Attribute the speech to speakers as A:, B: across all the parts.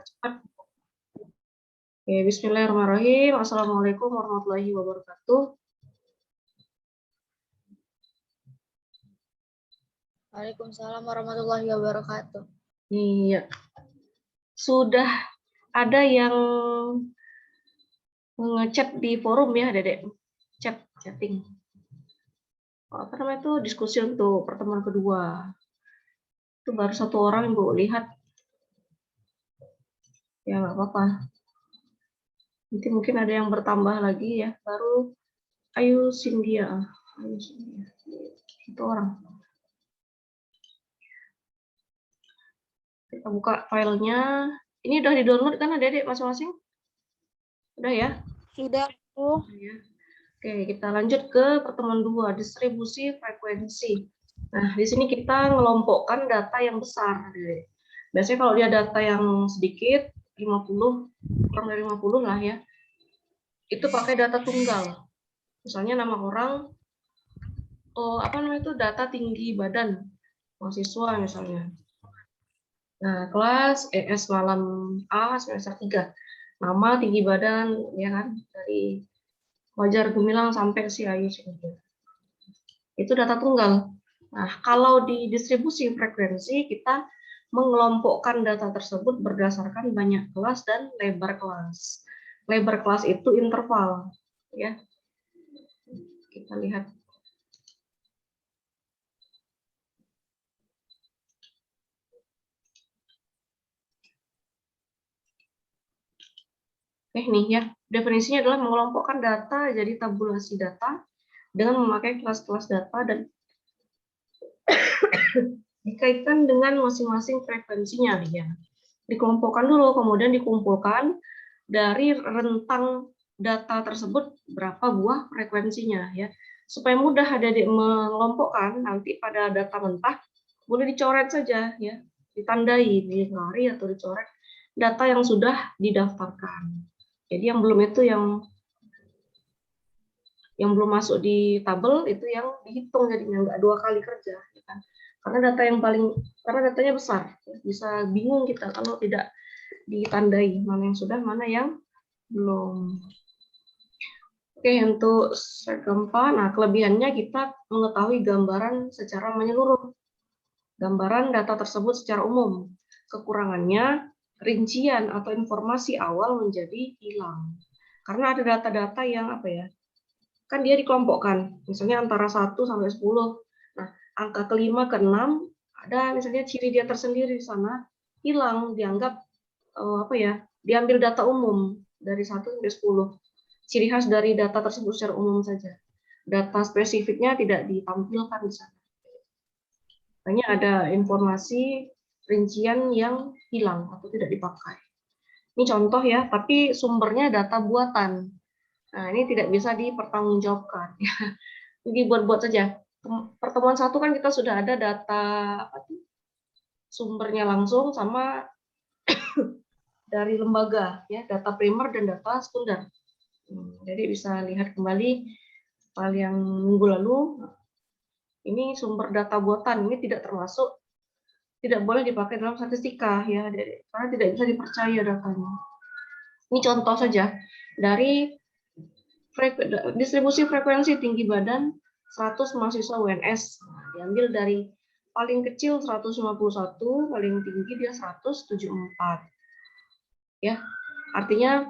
A: cepat. Oke, bismillahirrahmanirrahim. Assalamualaikum warahmatullahi wabarakatuh.
B: Waalaikumsalam warahmatullahi wabarakatuh.
A: Iya. Sudah ada yang ngechat di forum ya, Dedek. Chatting. Apa namanya itu diskusi untuk pertemuan kedua. Itu baru satu orang yang Bu lihat. Ya nggak apa-apa. Nanti mungkin ada yang bertambah lagi ya. Baru Ayu Cynthia. Itu orang. Kita buka filenya. Ini udah di-download kan Dedek masing-masing? Udah ya?
B: Sudah, Bu.
A: Oke, kita lanjut ke pertemuan 2, distribusi frekuensi. Nah, di sini kita ngelompokkan data yang besar. Biasanya kalau dia data yang sedikit, 50, kurang dari 50 lah ya, itu pakai data tunggal. Misalnya nama orang, apa namanya itu, data tinggi badan, mahasiswa misalnya. Nah, kelas ES malam A, semester 3. Nama, tinggi badan, ya kan, dari Wajar Gemilang sampai si Ayu Cynthia. Itu data tunggal. Nah, kalau di distribusi frekuensi, kita mengelompokkan data tersebut berdasarkan banyak kelas dan lebar kelas. Lebar kelas itu interval, ya. Kita lihat. Nih ya, definisinya adalah mengelompokkan data jadi tabulasi data dengan memakai kelas-kelas data dan dikaitkan dengan masing-masing frekuensinya ya. Dikelompokkan dulu, kemudian dikumpulkan dari rentang data tersebut berapa buah frekuensinya ya. Supaya mudah adik-adik mengelompokkan, nanti pada data mentah boleh dicoret saja ya, ditandai, dilari atau dicoret data yang sudah didaftarkan. Jadi yang belum itu yang belum masuk di tabel itu yang dihitung jadinya, nggak 2 kali kerja ya kan. Karena datanya besar, bisa bingung kita kalau tidak ditandai mana yang sudah, mana yang belum. Oke, untuk slide keempat, nah kelebihannya kita mengetahui gambaran secara menyeluruh. Gambaran data tersebut secara umum. Kekurangannya, rincian atau informasi awal menjadi hilang. Karena ada data-data yang apa ya, kan dia dikelompokkan, misalnya antara 1 sampai 10. Nah, angka ke-5 ke-6 ada misalnya ciri dia tersendiri di sana, hilang, dianggap apa ya, diambil data umum dari 1 sampai 10. Ciri khas dari data tersebut secara umum saja. Data spesifiknya tidak ditampilkan di sana. Hanya ada informasi rincian yang hilang atau tidak dipakai. Ini contoh ya, tapi sumbernya data buatan. Nah, ini tidak bisa dipertanggungjawabkan. Jadi buat-buat saja. Pertemuan 1 kan kita sudah ada data sumbernya langsung sama dari lembaga ya, data primer dan data sekunder. Jadi bisa lihat kembali file yang minggu lalu. Ini sumber data buatan, ini tidak termasuk, tidak boleh dipakai dalam statistika ya, karena tidak bisa dipercaya datanya. Ini contoh saja dari distribusi frekuensi tinggi badan 100 mahasiswa UNS. Diambil dari paling kecil 151, paling tinggi dia 174. Ya, artinya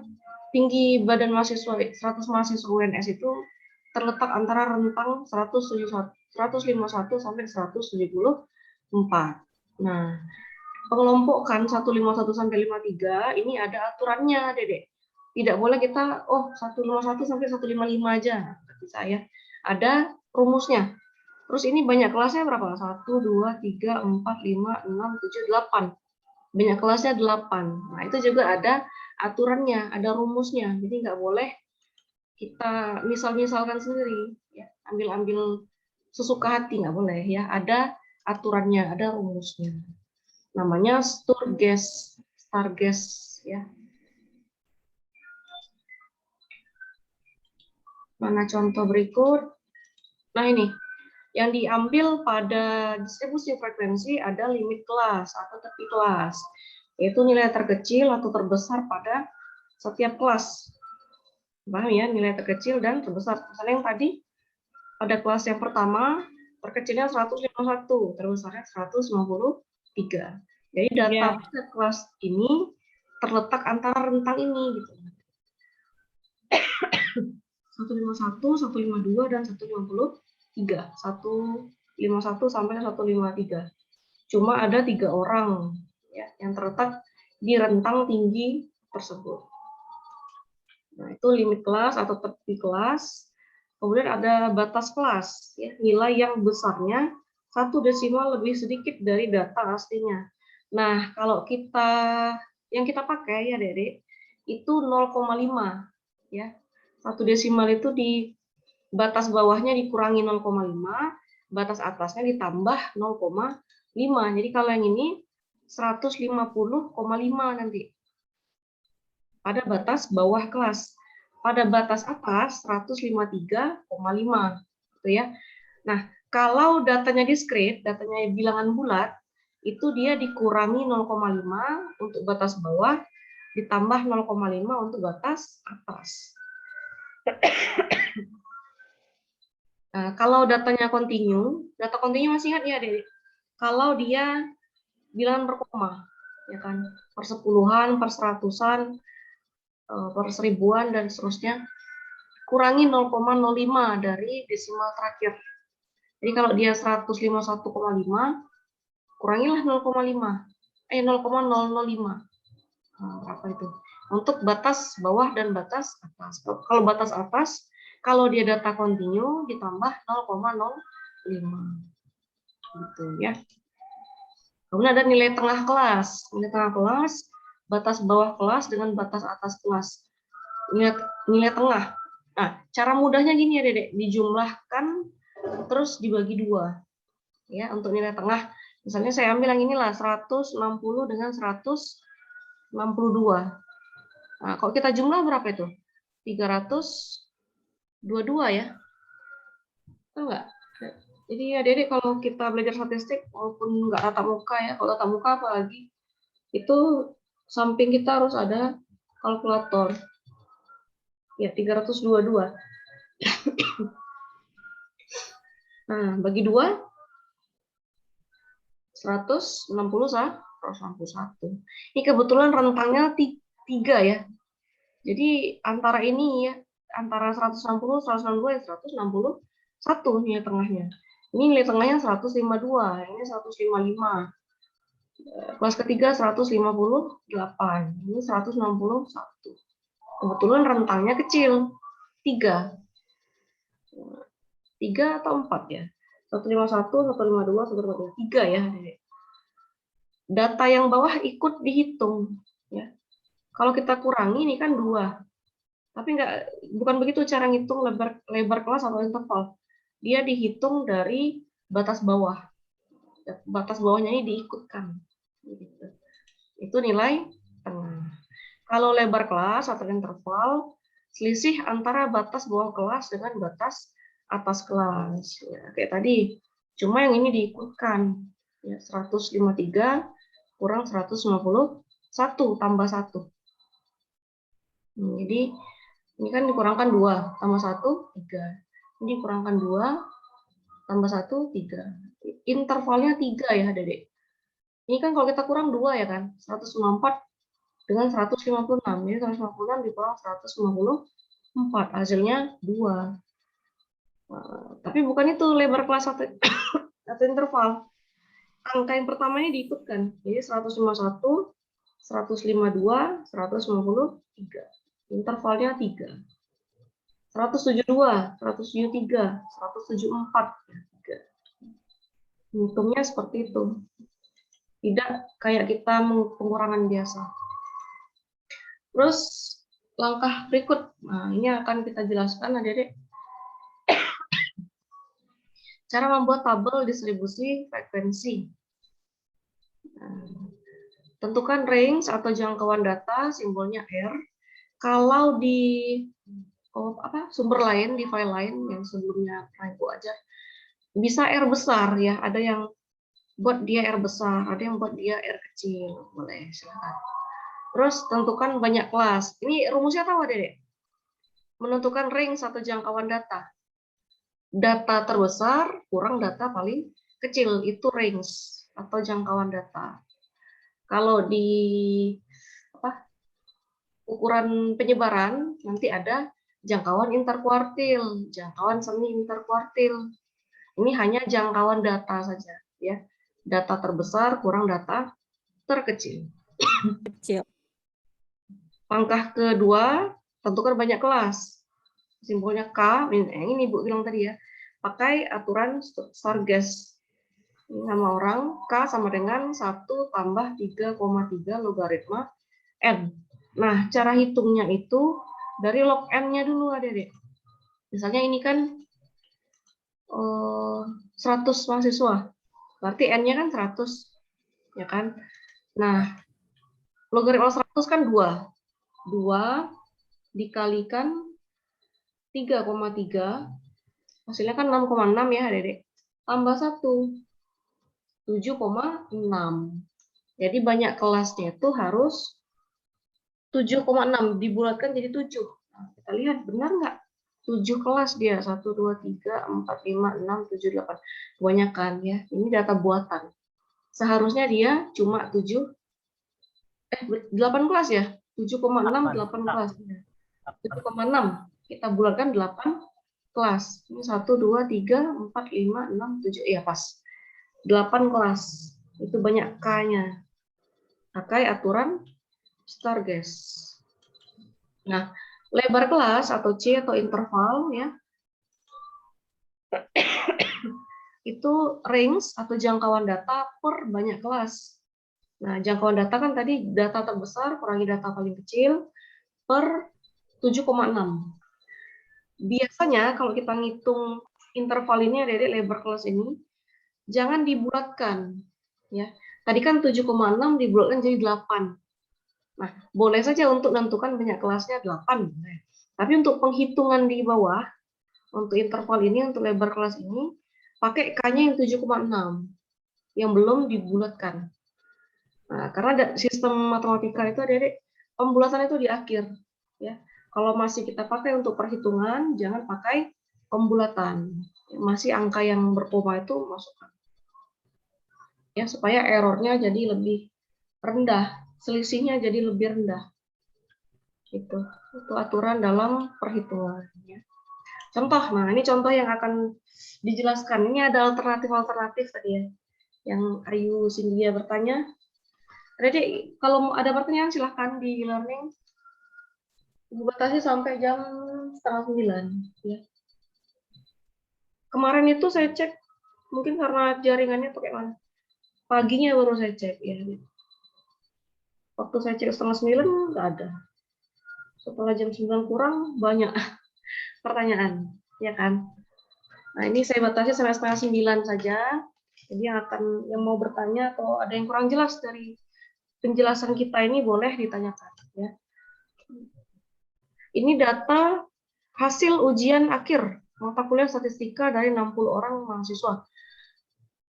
A: tinggi badan mahasiswa 100 mahasiswa UNS itu terletak antara rentang 151 sampai 174. Nah, pengelompokan 151 sampai 53 ini ada aturannya, Dedek. Tidak boleh kita 151 sampai 155 aja. Bisa ya. Ada rumusnya. Terus ini banyak kelasnya berapa? 1 2 3 4 5 6 7 8. Banyak kelasnya 8. Nah, itu juga ada aturannya, ada rumusnya. Jadi nggak boleh kita misal-misalkan sendiri, ya, ambil-ambil sesuka hati, nggak boleh ya. Ada aturannya, ada rumusnya. Namanya Sturges ya. Mana contoh berikut? Nah ini, yang diambil pada distribusi frekuensi ada limit kelas atau tepi kelas. yaitu nilai terkecil atau terbesar pada setiap kelas. Paham ya, nilai terkecil dan terbesar. Misalnya yang tadi pada kelas yang pertama terkecilnya 151, terbesarnya 153. Jadi data pada kelas ini terletak antara rentang ini gitu. 151, 152 dan 153. 151 sampai 153. Cuma ada 3 orang ya yang terletak di rentang tinggi tersebut. Nah, itu limit kelas atau tepi kelas. Kemudian ada batas kelas, ya, nilai yang besarnya 1 desimal lebih sedikit dari data aslinya. Nah, kalau yang kita pakai ya, Dede, itu 0,5 ya. 1 desimal itu di batas bawahnya dikurangi 0,5, batas atasnya ditambah 0,5. Jadi kalau yang ini 150,5 nanti pada batas bawah kelas. Pada batas atas 153,5 gitu ya. Nah, kalau datanya diskrit, datanya bilangan bulat, itu dia dikurangi 0,5 untuk batas bawah, ditambah 0,5 untuk batas atas. Nah, kalau datanya kontinu, data kontinu masih ingat ya, Dede? Kalau dia bilangan berkoma, ya kan, per sepuluhan, per seratusan, per seribuan dan seterusnya, kurangi 0,05 dari desimal terakhir. Jadi kalau dia 151,5, kurangilah 0,5. 0,005. Berapa itu? Untuk batas bawah dan batas atas. Kalau batas atas, kalau dia data kontinu ditambah 0,05. Gitu ya. Kemudian ada nilai tengah kelas. Nilai tengah kelas, batas bawah kelas dengan batas atas kelas. Nilai tengah. Nah, cara mudahnya gini ya, Dedek, dijumlahkan terus dibagi 2. Ya, untuk nilai tengah. Misalnya saya ambil yang inilah 160 dengan 162. Nah, kalau kita jumlah berapa itu? 322 ya. Tahu nggak? Jadi ya, Dedek, kalau kita belajar statistik walaupun nggak tatap muka ya, kalau tatap muka apalagi itu samping kita harus ada kalkulator. Ya, 322. Nah, bagi 2, 160 161. Ini kebetulan rentangnya 3 ya. Jadi antara ini ya, antara 160, 162, 161 nilai tengahnya. Ini nilai tengahnya 152, ini 155. Kelas ketiga 158, ini 161. Kebetulan rentangnya kecil, 3. 3 atau 4 ya. 151, 152, 153, 3 ya. Data yang bawah ikut dihitung ya. Kalau kita kurangi ini kan 2. Tapi bukan begitu cara ngitung lebar kelas atau interval. Dia dihitung dari batas bawah. Batas bawahnya ini diikutkan. Itu nilai tengah. Kalau lebar kelas atau interval, selisih antara batas bawah kelas dengan batas atas kelas. Ya, kayak tadi, cuma yang ini diikutkan. Ya, 153 kurang 151 tambah 1. Jadi ini kan dikurangkan 2 tambah 1, 3. Ini dikurangkan 2 tambah 1, 3. Intervalnya 3 ya, Dedek. Ini kan kalau kita kurang 2 ya kan, 194 dengan 156. Ini 156 dikurang 154, hasilnya 2. Tapi bukan itu lebar kelas atau interval. Angka yang pertama ini diikutkan. Jadi 151, 152, 153. Intervalnya 3. 172, 173, 174. Hitungnya seperti itu. Tidak kayak kita pengurangan biasa. Terus langkah berikut. Nah, ini akan kita jelaskan, Adik-adik. Cara membuat tabel distribusi frekuensi. Nah, tentukan range atau jangkauan data, simbolnya R. Kalau di sumber lain, di file lain yang sebelumnya pernah Ibu ajar, bisa R besar ya. Ada yang buat dia R besar, ada yang buat dia R kecil, boleh silakan. Terus tentukan banyak kelas. Ini rumusnya tahu Dek? Menentukan range atau jangkauan data. Data terbesar kurang data paling kecil, itu range atau jangkauan data. Kalau di ukuran penyebaran nanti ada jangkauan interkuartil, jangkauan semi interkuartil. Ini hanya jangkauan data saja, ya. Data terbesar kurang data terkecil.
B: Kecil.
A: Langkah kedua, tentukan banyak kelas. Simbolnya K, ini Bu bilang tadi ya. Pakai aturan Stargast. Nama orang K sama dengan 1 tambah 3,3 logaritma N. Nah, cara hitungnya itu dari log N-nya dulu, Adik-adik. Misalnya ini kan 100 mahasiswa. Berarti N-nya kan 100. Ya kan? Nah, logaritma 100 kan 2. 2 dikalikan 3,3. Hasilnya kan 6,6 ya, Adik-adik. Tambah 1. 7,6. Jadi banyak kelasnya itu harus 7,6 dibulatkan jadi 7. Nah, kita lihat benar nggak? 7 kelas dia. 1, 2, 3, 4, 5, 6, 7, 8. Kebanyakan ya. Ini data buatan. Seharusnya dia cuma 8 kelas ya. 7,6, 8 kelas. 7,6. Kita bulatkan 8 kelas. Ini 1, 2, 3, 4, 5, 6, 7. Ya pas. 8 kelas. Itu banyak K-nya. Pakai aturan Stargast. Nah, lebar kelas atau C atau interval ya, itu range atau jangkauan data per banyak kelas. Nah, jangkauan data kan tadi data terbesar kurangi data paling kecil per 7,6. Biasanya kalau kita ngitung interval ini dari lebar kelas ini, jangan dibulatkan. Ya, tadi kan 7,6 dibulatkan jadi 8. Nah, boleh saja untuk menentukan banyak kelasnya 8. Tapi untuk penghitungan di bawah, untuk interval ini, untuk lebar kelas ini, pakai K-nya yang 7,6, yang belum dibulatkan. Nah, karena sistem matematika itu ada pembulatan itu di akhir. Ya, kalau masih kita pakai untuk perhitungan, jangan pakai pembulatan. Masih angka yang berkoma itu masukkan. Ya, supaya errornya jadi lebih rendah, selisihnya jadi lebih rendah. Gitu. Itu aturan dalam perhitungan. Ya. Contoh, nah ini contoh yang akan dijelaskan. Ini ada alternatif-alternatif tadi ya, yang Ayu Cynthia bertanya. Jadi kalau ada pertanyaan silahkan di learning. Ibu batasi sampai jam 8:30. Ya. Kemarin itu saya cek, mungkin karena jaringannya pakai mana. Paginya baru saya cek ya. Waktu saya cek 8:30 nggak ada. Setelah jam 9 kurang banyak pertanyaan, ya kan? Nah ini saya batasi sampai 8:30 saja. Jadi yang mau bertanya atau ada yang kurang jelas dari penjelasan kita ini boleh ditanyakan. Ya. Ini data hasil ujian akhir mata kuliah statistika dari 60 orang mahasiswa.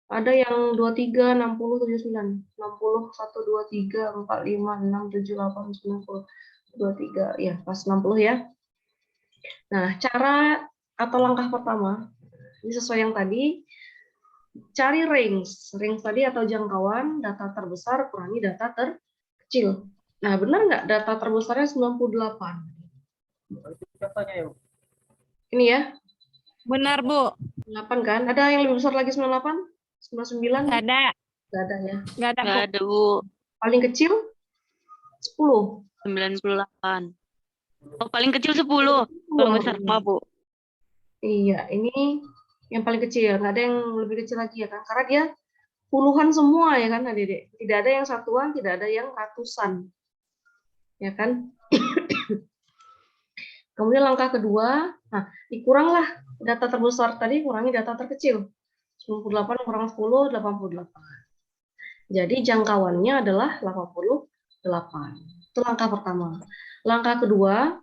A: Ada yang 23, 60, 79, 60, 1, 2, 3, 4, 5, 6, 7, 8, 9, 23, ya pas 60 ya. Nah, cara atau langkah pertama, ini sesuai yang tadi, cari range tadi atau jangkauan data terbesar kurangi data terkecil. Nah, benar nggak data terbesarnya 98? Ini ya,
B: Benar, Bu.
A: 8 kan? Ada yang lebih besar lagi 98? 99?
B: Nggak ada.
A: Nggak ada ya.
B: Nggak ada, Bu.
C: Nggak ada, Bu.
A: Paling kecil 10.
C: 98. Oh, paling kecil 10. Paling besar 5, Bu.
A: Iya, ini yang paling kecil. Nggak ada yang lebih kecil lagi ya kan? Karena dia puluhan semua ya kan, Adik-adik. Tidak ada yang satuan, tidak ada yang ratusan. Ya kan? Kemudian langkah kedua, nah dikuranglah data terbesar tadi, kurangi data terkecil. 98 kurang 10, 88. Jadi jangkauannya adalah 88. Itu langkah pertama. Langkah kedua,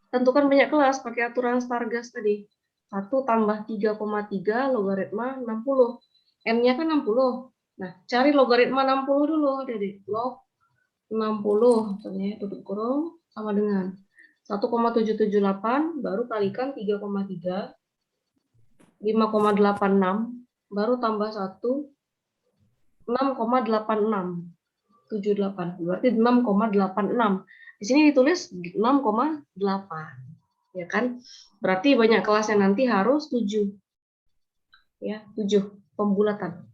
A: tentukan banyak kelas pakai aturan Stargast tadi. 1 tambah 3,3 logaritma 60. N-nya kan 60. Nah, cari logaritma 60 dulu, Dede. Log 60, misalnya tutup kurung, sama dengan 1,778, baru kalikan 3,3, 5,86, baru tambah 1, 6,8678. Berarti 6,86. Di sini ditulis 6,8. Ya kan? Berarti banyak kelasnya nanti harus 7. Ya, 7 pembulatan.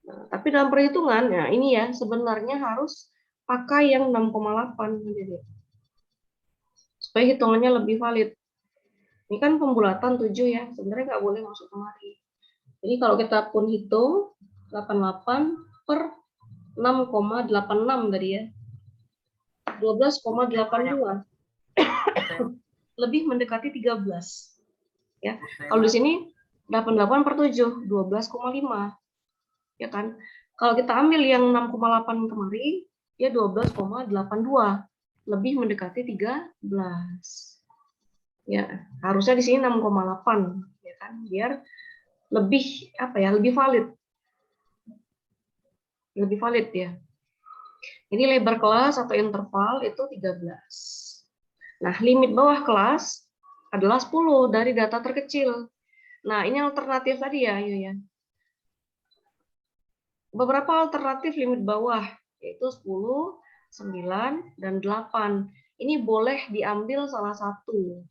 A: Nah, tapi dalam perhitungan, ya ini ya, sebenarnya harus pakai yang 6,8. Jadi, supaya hitungannya lebih valid. Ini kan pembulatan 7 ya, sebenarnya nggak boleh masuk kemari. Jadi kalau kita pun hitung, 88 per 6,86 tadi ya. 12,82. Lebih mendekati 13. Ya. Kalau di sini 88 per 7, 12,5. Ya kan? Kalau kita ambil yang 6,8 kemari, ya 12,82. Lebih mendekati 13. Ya, harusnya di sini 6,8 ya kan? Biar lebih lebih valid. Lebih valid ya. Ini lebar kelas atau interval itu 13. Nah, limit bawah kelas adalah 10 dari data terkecil. Nah, ini alternatif tadi ya, ya. Beberapa alternatif limit bawah, yaitu 10, 9, dan 8. Ini boleh diambil salah satu.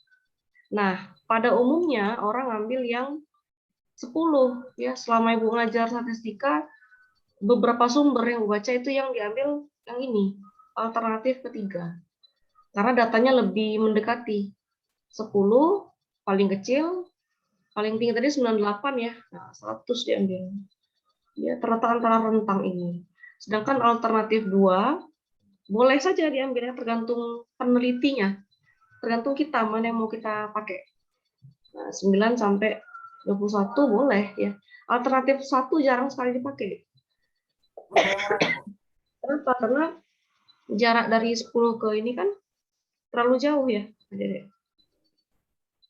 A: Nah, pada umumnya orang ambil yang 10. Ya, selama Ibu ngajar statistika, beberapa sumber yang baca itu yang diambil yang ini, alternatif ketiga. Karena datanya lebih mendekati. 10 paling kecil, paling tinggi tadi 98 ya. Nah, 100 diambil. Ya, terletak antara rentang ini. Sedangkan alternatif 2 boleh saja diambilnya tergantung penelitinya. Tergantung kita mana yang mau kita pakai. Nah, 9 sampai 21 boleh ya. Alternatif 1 jarang sekali dipakai. Kenapa? Karena jarak dari 10 ke ini kan terlalu jauh ya.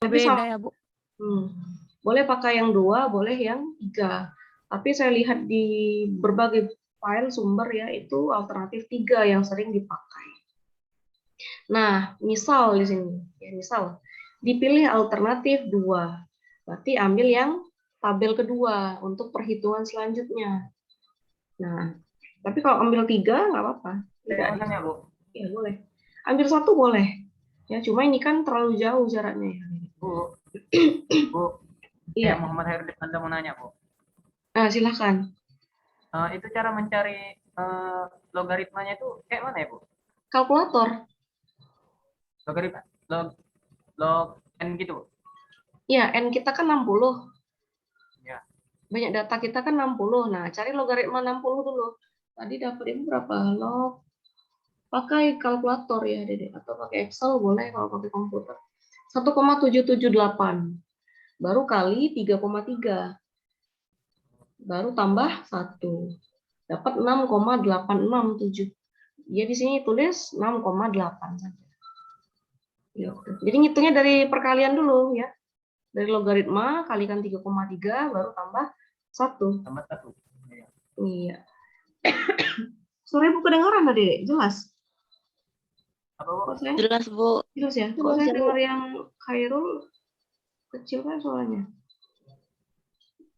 A: Tapi
B: Beda ya, Bu.
A: boleh pakai yang 2, boleh yang 3. Tapi saya lihat di berbagai file sumber ya, itu alternatif 3 yang sering dipakai. Nah, misal di sini, ya misal dipilih alternatif 2. Berarti ambil yang tabel kedua untuk perhitungan selanjutnya. Nah, tapi kalau ambil 3 nggak apa-apa.
D: Ya, Bu.
A: Ya, boleh. Ambil 1 boleh. Ya, cuma ini kan terlalu jauh jaraknya ya.
D: Bu. Bu.
A: Iya.
D: Muhammad Hairudin Anda mau nanya, Bu.
A: Nah, silakan.
D: Itu cara mencari logaritmanya itu kayak mana ya, Bu?
A: Kalkulator.
D: Logaritma log n gitu.
A: Ya, N kita kan 60.
D: Ya.
A: Banyak data kita kan 60. Nah, cari logaritma 60 dulu. Tadi dapat ini berapa? Log. Pakai kalkulator ya, Dede. Atau pakai Excel boleh kalau pakai komputer. 1,778. Baru kali 3,3. Baru tambah 1. Dapat 6,867. Ya, di sini tulis 6,8 saja. Jadi ngitungnya dari perkalian dulu ya. Dari logaritma kalikan 3,3 baru tambah 1.
D: Tambah 1.
A: Iya. Suara Ibu kedengaran tadi, jelas?
D: Apa, Bu?
C: Jelas, Bu.
A: Jelas ya? Coba saya dengar yang Khairul kecil kan suaranya.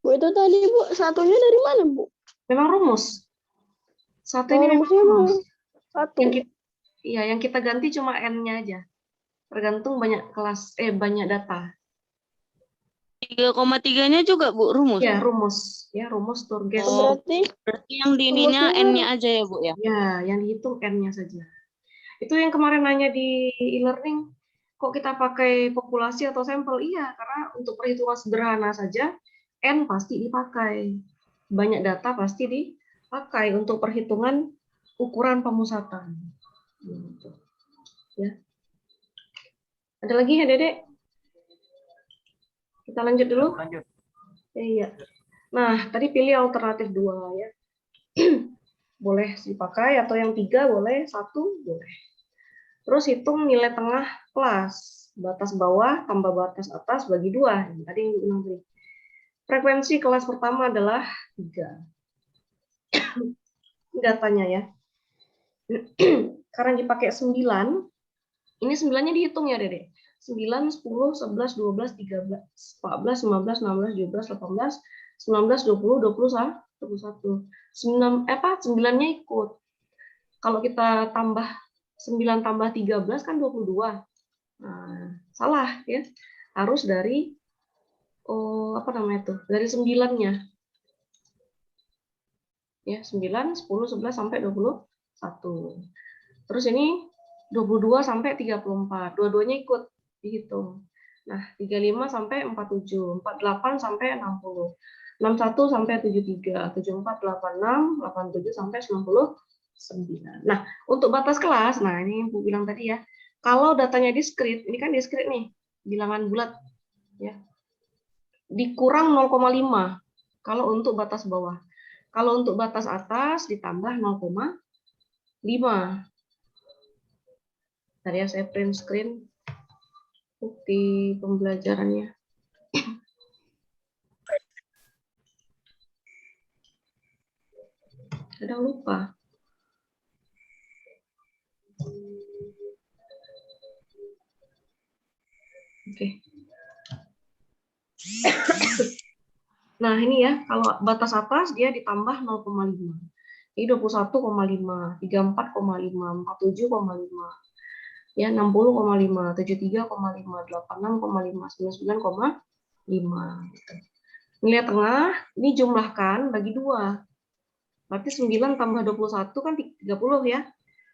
E: Bu, itu tadi Bu, satunya dari mana Bu?
A: Memang rumus. Satu ini memang
E: Rumusnya emang
A: rumus.
E: satu.
A: Yang kita ganti cuma N-nya aja. Tergantung banyak kelas, banyak data.
C: 3,3-nya juga, Bu, rumus.
A: Ya, rumus. Ya, rumus Turges.
C: Oh.
E: Berarti
C: Berarti yang di ininya
E: rumusnya
C: N-nya aja ya, Bu, ya?
A: Ya, yang dihitung N-nya saja. Itu yang kemarin nanya di e-learning, kok kita pakai populasi atau sampel? Iya, karena untuk perhitungan sederhana saja, N pasti dipakai. Banyak data pasti dipakai untuk perhitungan ukuran pemusatan. Gitu. Ya. Ada lagi ya, Dedek? Kita lanjut dulu.
D: Lanjut.
A: Iya. Nah, tadi pilih alternatif 2 ya. Boleh dipakai atau yang 3 boleh, 1 boleh. Terus hitung nilai tengah kelas. Batas bawah tambah batas atas bagi 2. Tadi yang diulang tadi. Frekuensi kelas pertama adalah 3. datanya ya. Karena dipakai 9, ini 9-nya dihitung ya, Dede. 9, 10, 11, 12, 13, 14, 15, 16, 17, 18, 19, 20, 21. 9-nya ikut. Kalau kita tambah 9 tambah 13 kan 22. Nah, salah ya. Harus dari dari 9-nya. Ya, 9, 10, 11 sampai 21. Terus ini 22 sampai 34. Dua-duanya ikut dihitung. Nah, 35 sampai 47, 48 sampai 60. 61 sampai 73, 74, 86, 87 sampai 99. Nah, untuk batas kelas, nah ini Bu bilang tadi ya, kalau datanya diskrit, ini kan diskrit nih, bilangan bulat ya. Dikurang 0,5 kalau untuk batas bawah. Kalau untuk batas atas ditambah 0,5. Tadi ya saya print screen bukti pembelajarannya. Kadang lupa. Oke. Nah, ini ya, kalau batas atas dia ditambah 0,5. Jadi 21,5, 34,5, 47,5. Ya, 60,5, 73,5, 86,5, 99,5 gitu. Nilai tengah ini jumlahkan bagi 2. Berarti 9 tambah 21 kan 30 ya.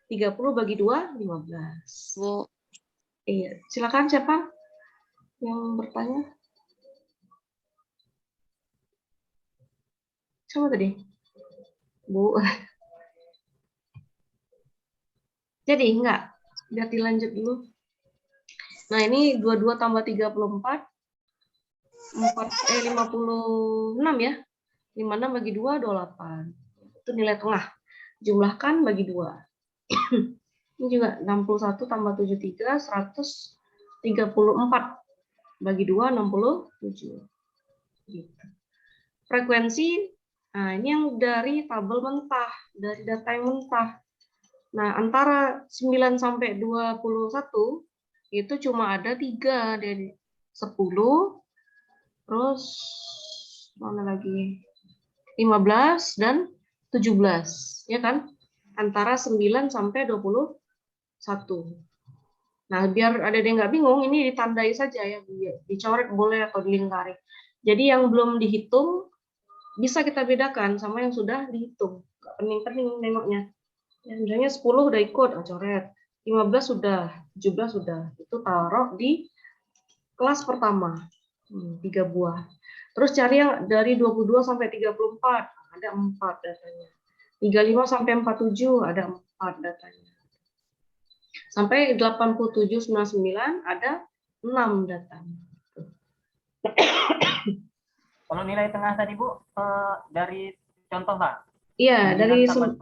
A: 30 bagi 2, 15.
C: Bu.
A: Iya, silakan siapa yang bertanya? Siapa tadi? Bu. Jadi enggak, biar dilanjut dulu. Nah, ini 22 tambah 34, 56 ya. 56 bagi 2, 28. Itu nilai tengah. Jumlahkan bagi 2. Ini juga 61 tambah 73, 134. Bagi 2, 67. Gitu. Frekuensi, nah ini yang dari tabel mentah, dari data yang mentah. Nah, antara 9 sampai 21 itu cuma ada 3 dari 10, terus mana lagi? 15 dan 17, ya kan? Antara 9 sampai 21. Nah, biar ada yang nggak bingung, ini ditandai saja ya, dicoret boleh atau dilingkari. Jadi yang belum dihitung bisa kita bedakan sama yang sudah dihitung. Nggak pening-pening nengoknya. Ya, misalnya 10 udah ikut, coret. 15 sudah, 17 sudah. Itu taruh di kelas pertama. 3 buah. Terus cari yang dari 22 sampai 34, ada 4 datanya. 35 sampai 47 ada 4 datanya. Sampai 87 99 ada 6 datanya.
D: Kalau nilai tengah tadi Bu, dari contoh Pak.
A: Iya, dari
D: 21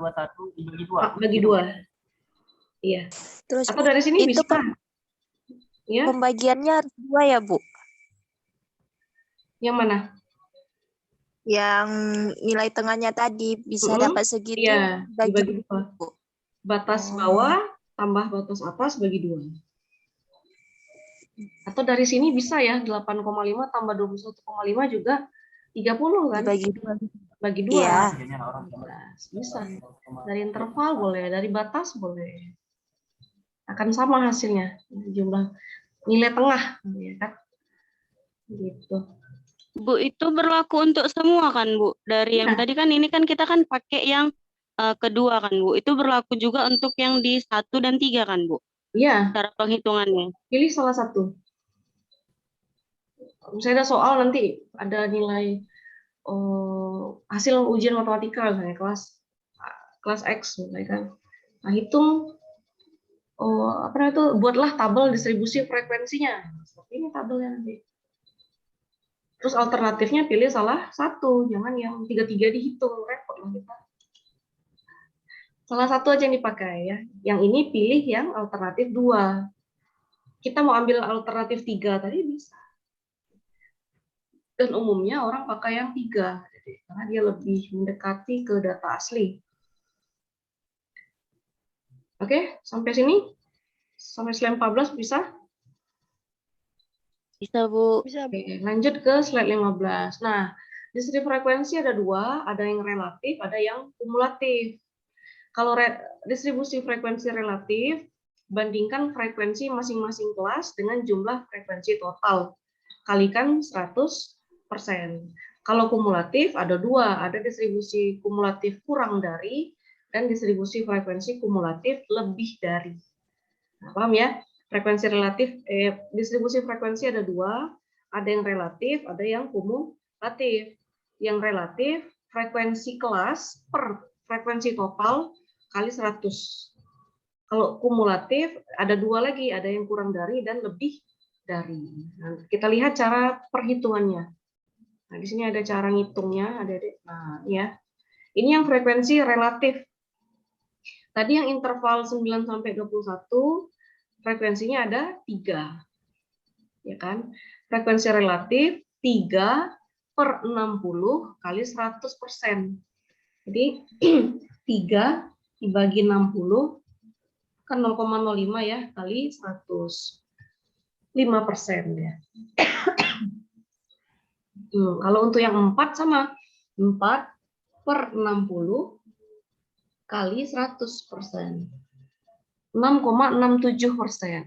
D: dibagi 2.
A: bagi 2. Iya.
B: Terus
A: Atau dari sini
B: itu
A: bisa. Ya,
B: pembagiannya harus 2 ya, Bu?
A: yang mana?
B: Yang nilai tengahnya tadi bisa dapat segitu
A: Iya,
B: bagi
A: dibagi 2.
B: Bu.
A: Batas bawah tambah batas atas bagi 2. Atau dari sini bisa ya, 8,5 tambah 21,5 juga 30 kan?
B: Dibagi 2.
A: Bagi 2.
B: Iya.
A: Bisa. Dari interval boleh, dari batas boleh. Akan sama hasilnya, jumlah nilai tengah, ya kan? Gitu.
C: Bu, itu berlaku untuk semua kan, Bu? Dari yang
A: Iya.
C: tadi kan ini kan kita kan pakai yang kedua kan, Bu. Itu berlaku juga untuk yang di 1 dan 3 kan, Bu?
A: Iya,
C: Cara penghitungannya.
A: pilih salah satu. Misalnya ada soal nanti ada nilai hasil ujian matematika misalnya kelas X misalnya kan. Nah, hitung buatlah tabel distribusi frekuensinya. Seperti ini tabelnya nanti. Terus alternatifnya pilih salah satu, jangan yang tiga-tiga dihitung, repot lah kita. Salah satu aja yang dipakai ya. Yang ini pilih yang alternatif 2. Kita mau ambil alternatif 3 tadi bisa. Dan umumnya orang pakai yang 3, karena dia lebih mendekati ke data asli. Oke, sampai sini? Sampai slide 14 bisa?
C: Bisa, Bu.
E: Bisa.
A: Oke, lanjut ke slide 15. Nah, distribusi frekuensi ada dua, ada yang relatif, ada yang kumulatif. Kalau distribusi frekuensi relatif, bandingkan frekuensi masing-masing kelas dengan jumlah frekuensi total. Kalikan 100%. Kalau kumulatif ada dua, ada distribusi kumulatif kurang dari dan distribusi frekuensi kumulatif lebih dari. Nah, paham ya? Frekuensi relatif, distribusi frekuensi ada dua, ada yang relatif, ada yang kumulatif. Yang relatif, frekuensi kelas per frekuensi total kali 100. Kalau kumulatif, ada dua lagi, ada yang kurang dari dan lebih dari. Nah, kita lihat cara perhitungannya. Nah, di sini ada cara ngitungnya, adik-adik. Nah, ya. Ini yang frekuensi relatif. Tadi yang interval 9 sampai 21, frekuensinya ada 3. Ya kan? Frekuensi relatif 3/60 kali 100%. Jadi 3 dibagi 60 kan 0,05 ya kali 100. 5% ya. Kalau untuk yang 4 sama 4/60 kali 100%. 6,67%.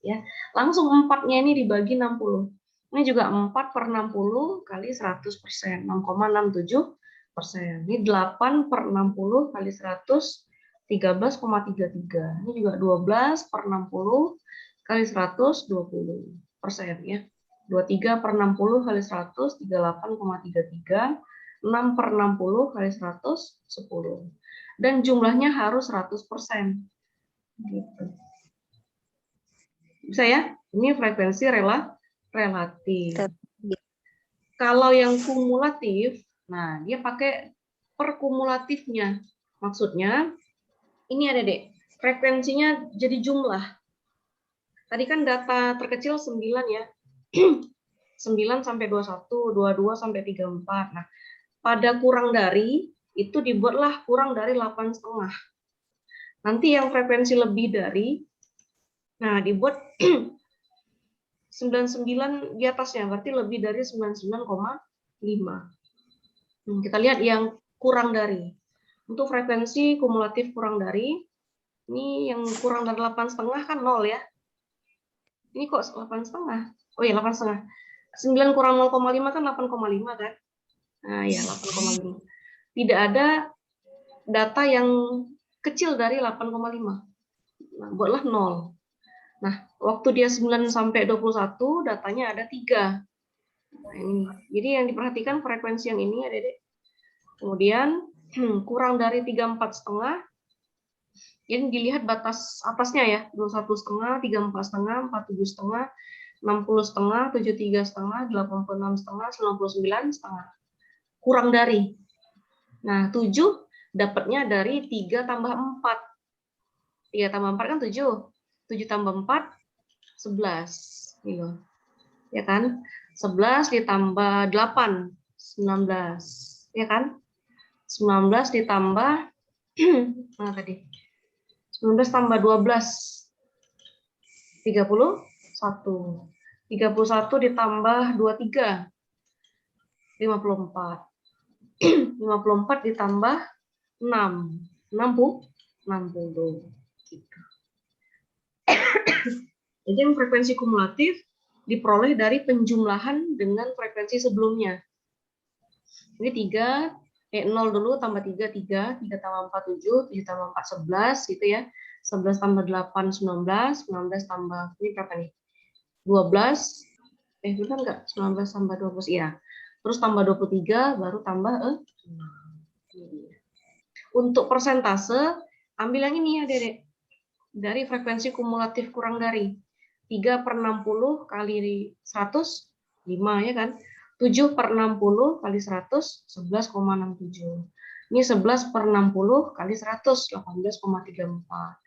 A: Ya, langsung 4-nya ini dibagi 60. Ini juga 4/60 kali 100%, 6,67%. Ini 8/60 kali 100, 13,33. Ini juga 12/60 kali 100, 20% ya. 23/60 kali 100, 38,33. 6/60 kali 100, 10. Dan jumlahnya harus 100%. Gitu. Bisa ya? Ini frekuensi relatif. Kalau yang kumulatif, nah dia pakai perkumulatifnya. Maksudnya, ini ada dek, frekuensinya jadi jumlah. Tadi kan data terkecil 9 ya. 9 sampai 21, 22 sampai 34. Nah, pada kurang dari, itu dibuatlah kurang dari 8,5. Nanti yang frekuensi lebih dari, nah dibuat 99 di atasnya, berarti lebih dari 99,5. Kita lihat yang kurang dari. Untuk frekuensi kumulatif kurang dari, ini yang kurang dari 8,5 kan 0 ya. Ini kok 8,5? Oh iya 8,5. 9 kurang 0,5 kan 8,5 kan? Nah ya 8,5. Tidak ada data yang kecil dari 8,5. Nah, buatlah 0. Nah, waktu dia 9 sampai 21, datanya ada 3. Nah, ini. Jadi yang diperhatikan frekuensi yang ini, Adik-adik. Kemudian kurang dari 34,5. Ini dilihat batas atasnya ya, 21,5, 34,5, 47,5, 60,5, 73,5, 86,5, 99,5. Kurang dari. Nah, 7 dapatnya dari 3 tambah 4. 3 tambah 4 kan 7. 7 tambah 4, 11. Gitu. Ya kan? 11 ditambah 8, 19. Ya kan? 19 ditambah, mana tadi? 19 tambah 12, 31. 31 ditambah 23, 54. 54 ditambah 6, 60. Gitu. Jadi yang frekuensi kumulatif diperoleh dari penjumlahan dengan frekuensi sebelumnya. Ini 0 dulu tambah 3, 3 tambah 4, 7, 7 tambah 4, 11 gitu ya. 11 tambah 8, 19, 19 tambah, ini berapa nih? 12, benar nggak? 19 tambah 12, iya. Terus tambah 23, baru tambah 6. Untuk persentase, ambil yang ini ya, Dedek. Dari frekuensi kumulatif kurang dari. 3/60 kali 100, 5 ya kan? 7/60 kali 100, 11,67. Ini 11/60 kali 100, 18,34.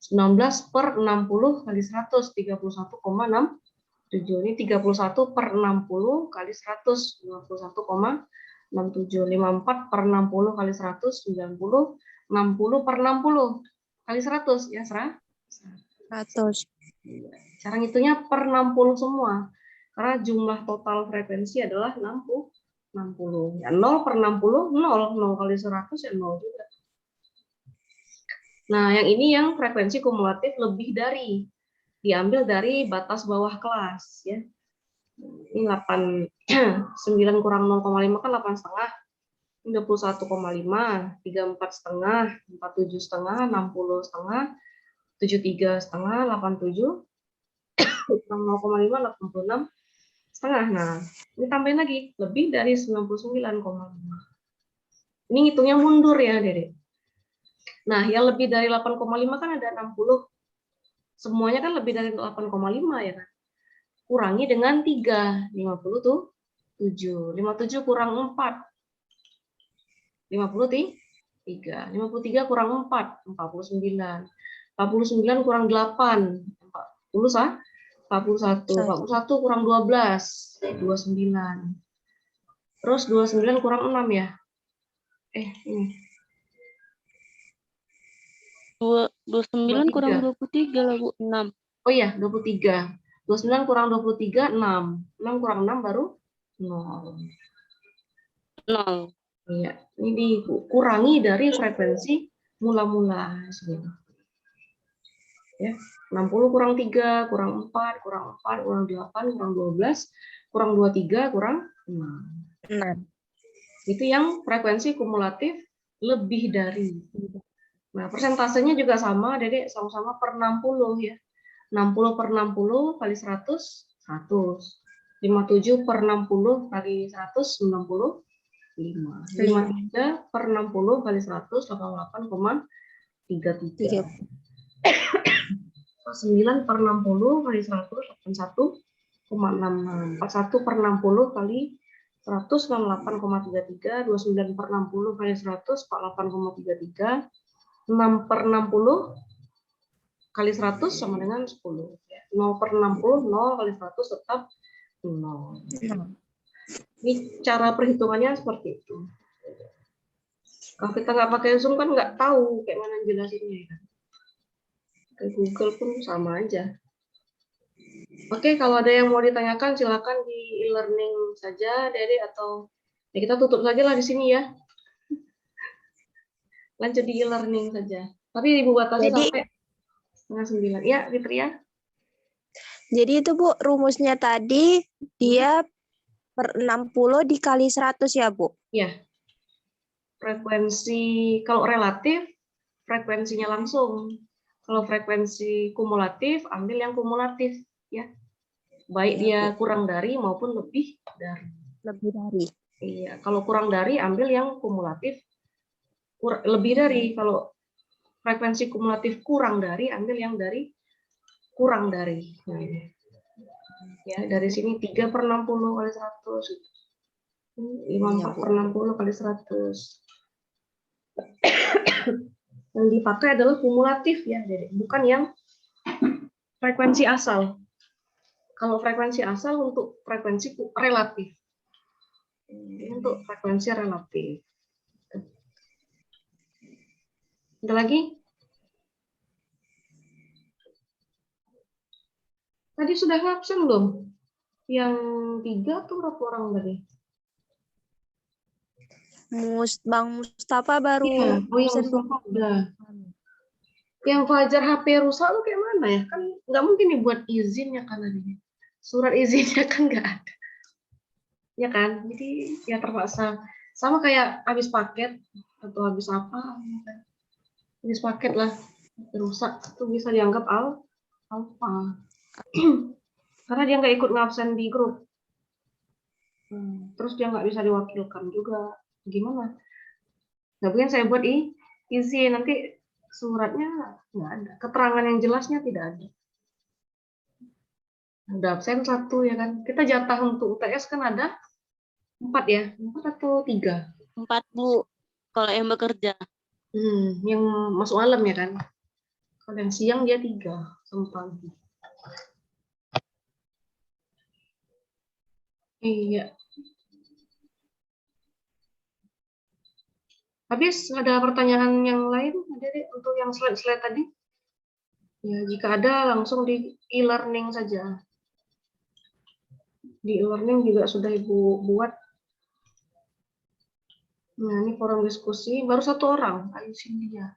A: 19/60 kali 100, 31,67. Ini 31/60 kali 100, 51,67. 54/60 kali 100, 90. 60/60. kali 100 ya,
B: 100.
A: Cara ngitungnya per 60 semua. Karena jumlah total frekuensi adalah 60. Ya, 0 per 60, 0. 0 kali 100 ya 0 juga. Nah, yang ini yang frekuensi kumulatif lebih dari. Diambil dari batas bawah kelas. Ya. Ini 9 kurang 0,5 kan 8,5. 21,5, 34,5, 47,5, 60,5, 73,5, 87, kurang 0,5, 86,5. Nah, ini tambahin lagi, lebih dari 99,5. Ini ngitungnya mundur ya, Dede. Nah, yang lebih dari 8,5 kan ada 60. Semuanya kan lebih dari 8,5 ya kan. Kurangi dengan 3, 50 tuh 7. 57 kurang 4. 53. 53 kurang 4, 49. 49 kurang 8, 40 sah? 41. 41 kurang 12, 29. Terus 29 kurang 6 ya? Ini.
C: 29 kurang 23 lah, Bu. 6.
A: Oh iya, 23. 29 kurang 23, 6. 6 kurang 6 baru 0.
C: 0.
A: Iya, ini dikurangi dari frekuensi mula-mula. Ya, 60 kurang 3, kurang 4, kurang 4, kurang 8, kurang 12, kurang 23, kurang 6. Itu yang frekuensi kumulatif lebih dari. Nah, persentasenya juga sama, Dedek, sama-sama per 60 ya. 60 per 60 kali 100, 100. 57 per 60 kali 100, 95. 53 per 60 kali 100, 88,33. 9 per 60 kali 100, 81,66. 41 per 60 kali 100, 68,33. 29 per 60 kali 100, 48,33. 6 per 60 kali 100 sama dengan 10. 0 per 60, 0 kali 100 tetap 0. Ini cara perhitungannya seperti itu. Kalau kita nggak pakai Zoom kan nggak tahu kayak mana jelasinnya ya. Ke Google pun sama aja. Oke, kalau ada yang mau ditanyakan silakan di e-learning saja, Dede, atau ya kita tutup saja lah di sini ya. Lanjut di e-learning saja. Tapi Ibu batasi
B: Jadi-
A: sampai 8:30. Ya, Fitria.
B: Jadi itu Bu, rumusnya tadi dia per 60 dikali 100 ya Bu?
A: Ya. Frekuensi kalau relatif frekuensinya langsung. Kalau frekuensi kumulatif ambil yang kumulatif ya. Baik
B: Iya,
A: dia
B: Bu.
A: kurang dari maupun lebih dari.
B: Lebih dari.
A: Iya, kalau kurang dari ambil yang kumulatif lebih dari. Kalau frekuensi kumulatif kurang dari ambil yang dari kurang dari. Nah, ini. Ya, dari sini 3 per 60 kali 100. 54 per 60 kali 100. Yang dipakai adalah kumulatif ya, bukan yang frekuensi asal. Kalau frekuensi asal untuk frekuensi relatif. Ini untuk frekuensi relatif. Ada lagi? Tadi sudah ngabsen belum? Yang 3 tuh berapa orang tadi?
B: Bang Mustafa baru
A: Iya, oh yang
B: absen, Bu.
A: Mustafa udah. Yang Fajar HP rusak tuh kayak mana ya? Kan nggak mungkin dibuat izin ya kan tadi. Surat izinnya kan nggak ada. Ya kan? Jadi ya terpaksa. Sama kayak habis paket atau habis apa. Habis paket lah. Rusak. Itu bisa dianggap alpha. Karena dia nggak ikut ngabsen di grup. Terus dia nggak bisa diwakilkan juga. Gimana? Nggak mungkin saya buat izin. Nanti suratnya nggak ada. Keterangan yang jelasnya tidak ada. Ada absen 1 ya kan. Kita jatah untuk UTS kan ada 4 ya. 4 atau 3?
C: 4, Bu. Kalau yang bekerja.
A: Yang masuk malam ya kan. Kalau yang siang dia 3 sama pagi. Iya. Habis ada pertanyaan yang lain adik untuk yang slide-slide tadi? Ya, jika ada langsung di e-learning saja. Di e-learning juga sudah Ibu buat. Nah, ini forum diskusi, baru 1 orang, Ayu Cynthia.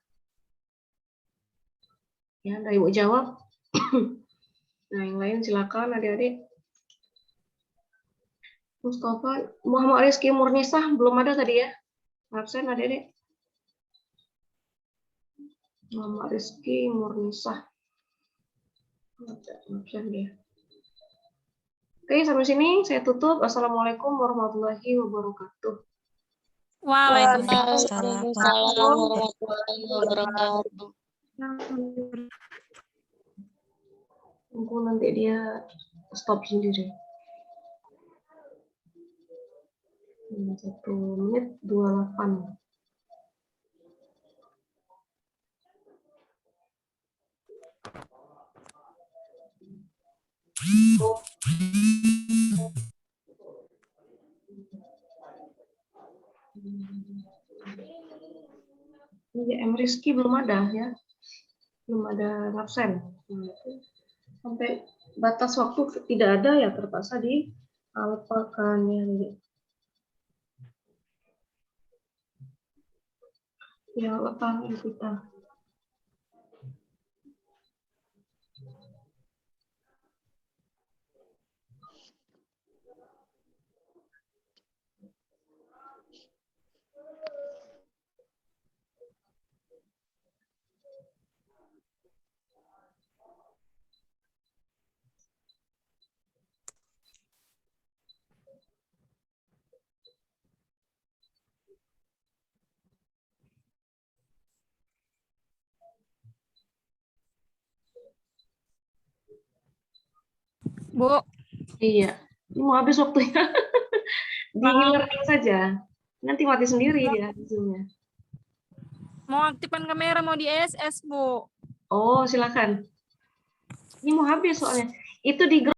A: Ya, ada Ibu jawab. Nah, yang lain silakan adik-adik. Mustafa, Muhammad Rizky Murnisah belum ada tadi ya? Absen adik-adik. Muhammad Rizky Murnisah. Absen dia. Oke, sampai sini saya tutup. Assalamualaikum warahmatullahi wabarakatuh.
C: Waalaikumsalam warahmatullahi wabarakatuh.
A: Tunggu nanti dia stop sendiri. 1 menit 28. Ini M Rizky belum ada ya, belum ada absen. Sampai batas waktu tidak ada ya terpaksa dialpakan ya. Ya lepas kita.
F: Bu,
A: Iya, ini mau habis waktunya. Di e-learning saja. Nanti mati sendiri dia Zoom-nya.
F: mau aktifkan kamera, mau di SS, Bu.
A: Oh, silakan. Ini mau habis soalnya. Itu di